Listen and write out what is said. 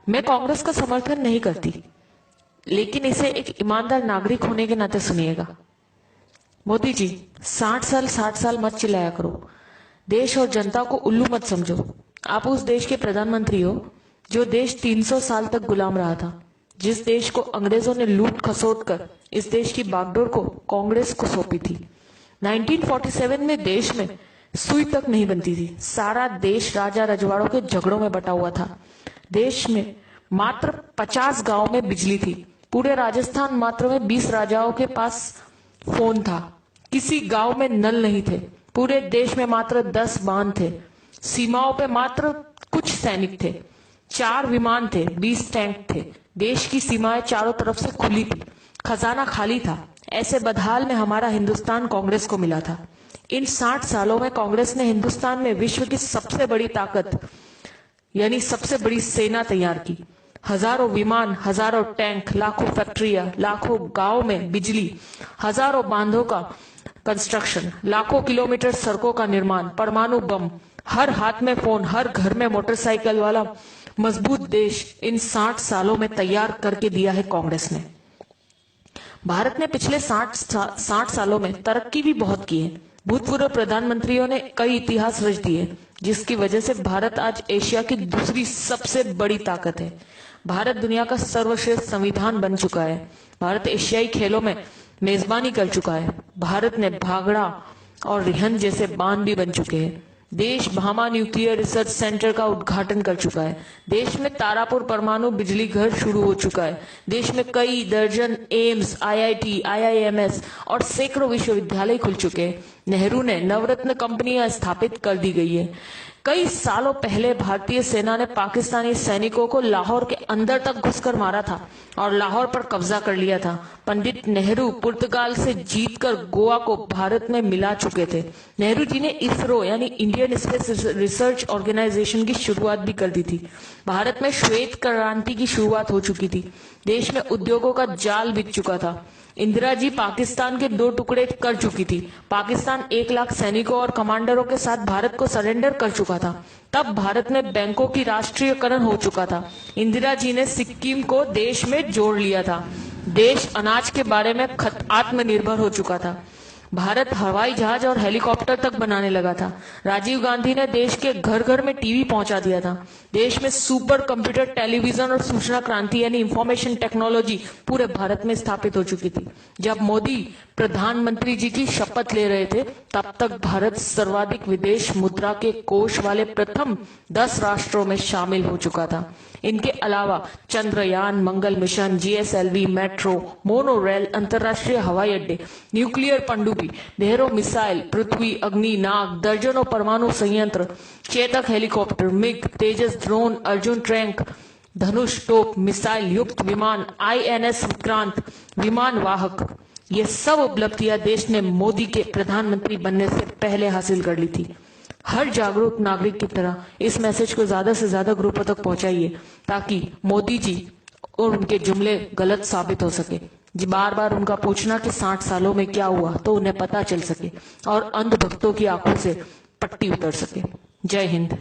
मैं कांग्रेस का समर्थन नहीं करती, लेकिन इसे एक ईमानदार नागरिक होने के नाते सुनिएगा। मोदी जी, 60 साल मत चिल्लाया करो। देश और जनता को उल्लू मत समझो। आप उस देश के प्रधानमंत्री हो जो देश 300 साल तक गुलाम रहा था, जिस देश को अंग्रेजों ने लूट खसोट कर इस देश की बागडोर को कांग्रेस को सौंपी थी। 1947 में देश में सुई तक नहीं बनती थी। सारा देश राजा रजवाड़ों के झगड़ों में बटा हुआ था। देश में मात्र 50 गांव में बिजली थी। पूरे राजस्थान मात्र में 20 राजाओं के पास फोन था। किसी गांव में नल नहीं थे। पूरे देश में मात्र 10 बांध थे। सीमाओं पे मात्र कुछ सैनिक थे। 4 विमान थे, 20 टैंक थे। देश की सीमाएं चारों तरफ से खुली थी। खजाना खाली था। ऐसे बदहाल में हमारा हिंदुस्तान कांग्रेस को मिला था। इन 60 सालों में कांग्रेस ने हिंदुस्तान में विश्व की सबसे बड़ी ताकत यानी सबसे बड़ी सेना तैयार की। हजारों विमान, हजारों टैंक, लाखों फैक्ट्रियां, लाखों गांव में बिजली, हजारों बांधों का कंस्ट्रक्शन, लाखों किलोमीटर सड़कों का निर्माण, परमाणु बम, हर हाथ में फोन, हर घर में मोटरसाइकिल वाला मजबूत देश इन 60 सालों में तैयार करके दिया है कांग्रेस ने। भारत ने पिछले 60 सालों में तरक्की भी बहुत की है। भूतपूर्व प्रधानमंत्रियों ने कई इतिहास रच दिए, जिसकी वजह से भारत आज एशिया की दूसरी सबसे बड़ी ताकत है। भारत दुनिया का सर्वश्रेष्ठ संविधान बन चुका है। भारत एशियाई खेलों में मेजबानी कर चुका है। भारत ने भागड़ा और रिहंद जैसे बांध भी बन चुके हैं। देश भामा न्यूक्लियर रिसर्च सेंटर का उद्घाटन कर चुका है। देश में तारापुर परमाणु बिजली घर शुरू हो चुका है। देश में कई दर्जन एम्स, आईआईटी, आईआईएमएस और सैकड़ों विश्वविद्यालय खुल चुके हैं। नेहरू ने नवरत्न कंपनियां स्थापित कर दी गई है। कई सालों पहले भारतीय सेना ने पाकिस्तानी सैनिकों को लाहौर के अंदर तक घुसकर मारा था और लाहौर पर कब्जा कर लिया था। पंडित नेहरू पुर्तगाल से जीतकर गोवा को भारत में मिला चुके थे। नेहरू जी ने इसरो यानी इंडियन स्पेस रिसर्च ऑर्गेनाइजेशन की शुरुआत भी कर दी थी। भारत में श्वेत क्रांति की शुरुआत हो चुकी थी। देश में उद्योगों का जाल बिछ चुका था। इंदिरा जी पाकिस्तान के 2 टुकड़े कर चुकी थी। पाकिस्तान 1 लाख सैनिकों और कमांडरों के साथ भारत को सरेंडर कर चुका था। तब भारत में बैंकों की राष्ट्रीयकरण हो चुका था। इंदिरा जी ने सिक्किम को देश में जोड़ लिया था। देश अनाज के बारे में आत्मनिर्भर हो चुका था। भारत हवाई जहाज और हेलीकॉप्टर तक बनाने लगा था। राजीव गांधी ने देश के घर घर में टीवी पहुंचा दिया था। देश में सुपर कंप्यूटर, टेलीविजन और सूचना क्रांति यानी इंफॉर्मेशन टेक्नोलॉजी पूरे भारत में स्थापित हो चुकी थी। जब मोदी प्रधानमंत्री जी की शपथ ले रहे थे, तब तक भारत सर्वाधिक विदेश मुद्रा के कोष वाले प्रथम 10 राष्ट्रों में शामिल हो चुका था। इनके अलावा Chandrayaan, Mangal mission, GSLV, metro, monorail, अंतरराष्ट्रीय हवाई अड्डे, न्यूक्लियर पनडुब्बी, ढेरों मिसाइल, पृथ्वी, अग्नि, नाग, दर्जनों परमाणु संयंत्र, चेतक हेलीकॉप्टर, मिग, तेजस ड्रोन, अर्जुन टैंक, धनुष तोप, मिसाइल युक्त विमान, आईएनएस विक्रांत, विमान वाहक, ये सब उपलब्धियां देश ने मोदी के प्रधानमंत्री बनने से पहले हासिल कर ली थी। हर जागरूक नागरिक की तरह इस मैसेज को ज्यादा से ज्यादा ग्रुपों तक पहुंचाइए, ताकि मोदी जी और उनके जुमले गलत साबित हो सके। जी बार बार उनका पूछना कि 60 सालों में क्या हुआ, तो उन्हें पता चल सके और अंधभक्तों की आंखों से पट्टी उतर सके। जय हिंद।